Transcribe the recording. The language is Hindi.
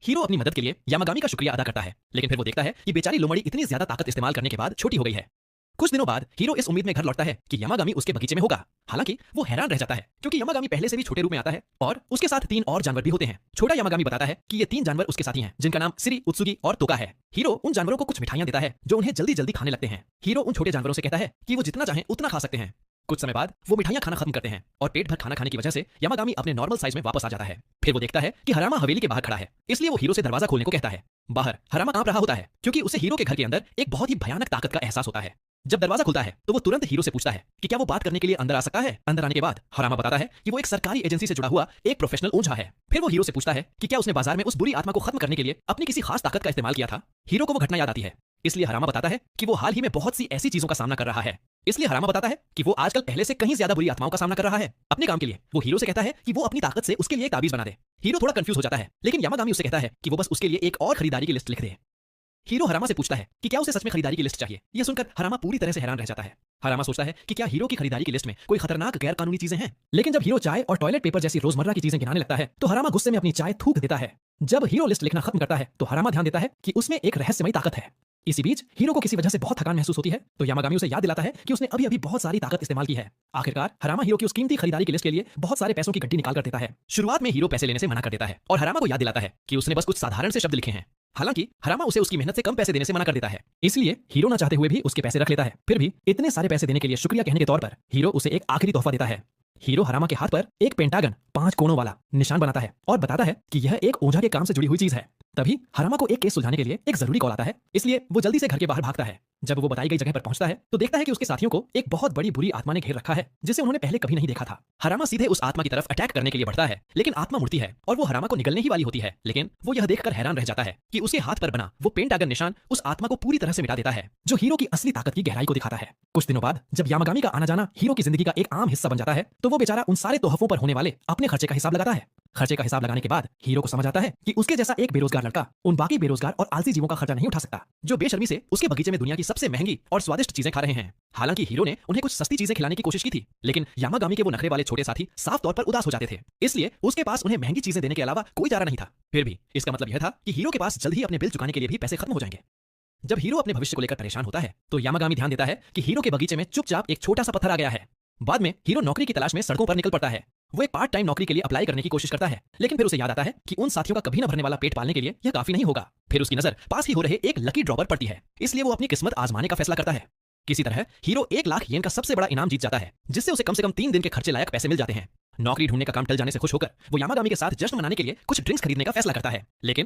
हीरो अपनी मदद के लिए यामागामी का शुक्रिया अदा करता है, लेकिन फिर वो देखता है कि बेचारी लोमड़ी इतनी ज्यादा ताकत इस्तेमाल करने के बाद छोटी हो गई है। कुछ दिनों बाद हीरो इस उम्मीद में घर लौटता है कि यामागामी उसके बगीचे में होगा। हालांकि वो हैरान रह जाता है क्योंकि यामागामी पहले से भी छोटे रूप में आता है और उसके साथ 3 और जानवर भी होते हैं। छोटा यामागामी बताता है कि ये 3 जानवर उसके साथी हैं, जिनका नाम सिरी, उत्सुगी और तोका है। हीरो उन जानवरों को कुछ मिठाइयां देता है जो उन्हें जल्दी जल्दी खाने लगते हैं। हीरो उन छोटे जानवरों से कहता है कि वो जितना चाहें उतना खा सकते हैं। कुछ समय बाद वो मिठाइयां खाना खत्म करते हैं और पेट भर खाना खाने की वजह से यामागामी अपने नॉर्मल साइज में वापस आ जाता है। फिर वो देखता है कि हरामा हवेली के बाहर खड़ा है, इसलिए वो हीरो से दरवाजा खोलने को कहता है। बाहर हरामा कांप रहा होता है क्योंकि उसे हीरो के घर के अंदर एक बहुत ही भयानक ताकत का एहसास होता है। जब दरवाजा खुलता है तो वो तुरंत हीरो से पूछता है कि क्या वो बात करने के लिए अंदर आ सकता है। अंदर आने के बाद हरामा बताता है कि वो एक सरकारी एजेंसी से जुड़ा हुआ एक प्रोफेशनल ओझा है। फिर वो हीरो से पूछता है कि क्या उसने बाजार में उस बुरी आत्मा को खत्म करने के लिए अपनी किसी खास ताकत का इस्तेमाल किया था। हीरो को वो घटना याद आती है, इसलिए हरामा बताता है कि वो हाल ही में बहुत सी ऐसी चीजों का सामना कर रहा है। इसलिए हरामा बताता है कि वो आजकल पहले से कहीं ज्यादा बुरी आत्माओं का सामना कर रहा है। अपने काम के लिए वो हीरो से कहता है कि वो अपनी ताकत से उसके लिए एक ताबीज बना दे। हीरो थोड़ा कंफ्यूज हो जाता है, लेकिन यामागामी उससे कहता है कि वो बस उसके लिए एक और खरीदारी की लिस्ट लिख दे। हीरो हरामा से पूछता है कि क्या उसे सच में खरीदारी की लिस्ट चाहिए। यह सुनकर हरामा पूरी तरह से हैरान रह जाता है। हरामा सोचता है कि क्या हीरो की खरीदारी की लिस्ट में कोई खतरनाक गैर कानूनी चीजें हैं। लेकिन जब हीरो चाय और टॉयलेट पेपर जैसी रोजमर्रा की चीजें गिनाने लगता है तो हरामा गुस्से में अपनी चाय थूक देता है। जब हीरो लिस्ट लिखना खत्म करता है तो हरामा ध्यान देता है कि उसमें एक रहस्यमयी ताकत है। इसी बीच हीरो को किसी वजह से बहुत थकान महसूस होती है तो यामागामी उसे याद दिलाता है कि उसने अभी अभी बहुत सारी ताकत इस्तेमाल की है। आखिरकार हरामा हीरो की उस कीमती खरीदारी की लिस्ट के लिए बहुत सारे पैसों की गड्डी निकाल कर देता है। शुरुआत में हीरो पैसे लेने से मना कर देता है और हरामा को याद दिलाता है कि उसने बस कुछ साधारण से शब्द लिखे हैं। हालांकि हरामा उसे उसकी मेहनत से कम पैसे देने से मना कर देता है, इसलिए हीरो न चाहते हुए भी उसके पैसे रख लेता है। फिर भी इतने सारे पैसे देने के लिए शुक्रिया कहने के तौर पर हीरो उसे एक आखिरी तोहफा देता है। हीरो हरामा के हाथ पर एक पेंटागन 5 कोणों वाला निशान बनाता है और बताता है कि यह एक ओझा के काम से जुड़ी हुई चीज है। तभी हरामा को एक केस सुलझाने के लिए एक जरूरी कॉल आता है, इसलिए वो जल्दी से घर के बाहर भागता है। जब वो बताई गई जगह पर पहुंचता है तो देखता है कि उसके साथियों को एक बहुत बड़ी बुरी आत्मा ने घेर रखा है, जिसे उन्होंने पहले कभी नहीं देखा था। हरामा सीधे उस आत्मा की तरफ अटैक करने के लिए बढ़ता है, लेकिन आत्मा मुड़ती है और वो हरामा को निगलने ही वाली होती है। लेकिन वो यह देखकर हैरान रह जाता है कि उसके हाथ पर बना वो पेंटागन निशान उस आत्मा को पूरी तरह से मिटा देता है, जो हीरो की असली ताकत की गहराई को दिखाता है। कुछ दिनों बाद जब यामागामी का आना जाना हीरो की जिंदगी का एक आम हिस्सा बन जाता है तो वो बेचारा उन सारे तोहफों पर होने वाले अपने खर्चे का हिसाब लगाता है। खर्चे का हिसाब लगाने के बाद हीरो को समझ आता है कि उसके जैसा एक बेरोजगार लड़का उन बाकी बेरोजगार और आलसी जीवों का खर्चा नहीं उठा सकता, जो बेशर्मी से उसके बगीचे में दुनिया की सबसे महंगी और स्वादिष्ट चीजें खा रहे हैं। हालांकि हीरो ने उन्हें कुछ सस्ती चीजें खिलाने की कोशिश की थी, लेकिन यामागामी के वो नखरे वाले छोटे साथी साफ तौर पर उदास हो जाते थे, इसलिए उसके पास उन्हें महंगी चीजें देने के अलावा कोई चारा नहीं था। फिर भी इसका मतलब यह था कि हीरो के पास जल्द ही अपने बिल चुकाने के लिए भी पैसे खत्म हो जाएंगे। जब हीरो अपने भविष्य को लेकर परेशान होता है तो यामागामी ध्यान देता है कि हीरो के बगीचे में चुपचाप एक छोटा सा पत्थर आ गया है। बाद में हीरो नौकरी की तलाश में सड़कों पर निकल पड़ता है। वो एक पार्ट टाइम नौकरी के लिए अप्लाई करने की कोशिश करता है, लेकिन फिर उसे याद आता है कि उन साथियों का कभी न भरने वाला पेट पालने के लिए यह काफी नहीं होगा। फिर उसकी नजर पास ही हो रहे एक लकी ड्रॉ पर पड़ती है, इसलिए वो अपनी किस्मत आजमाने का फैसला करता है। किसी तरह हीरो 1 लाख येन का सबसे बड़ा इनाम जीत जाता है, जिससे उसे कम से कम 3 दिन के खर्चे लायक पैसे मिल जाते हैं। नौकरी ढूंढने का काम टल जाने से खुश होकर वो यामागामी के साथ जश्न मनाने के लिए कुछ ड्रिंक्स खरीदने का फैसला करता है, लेकिन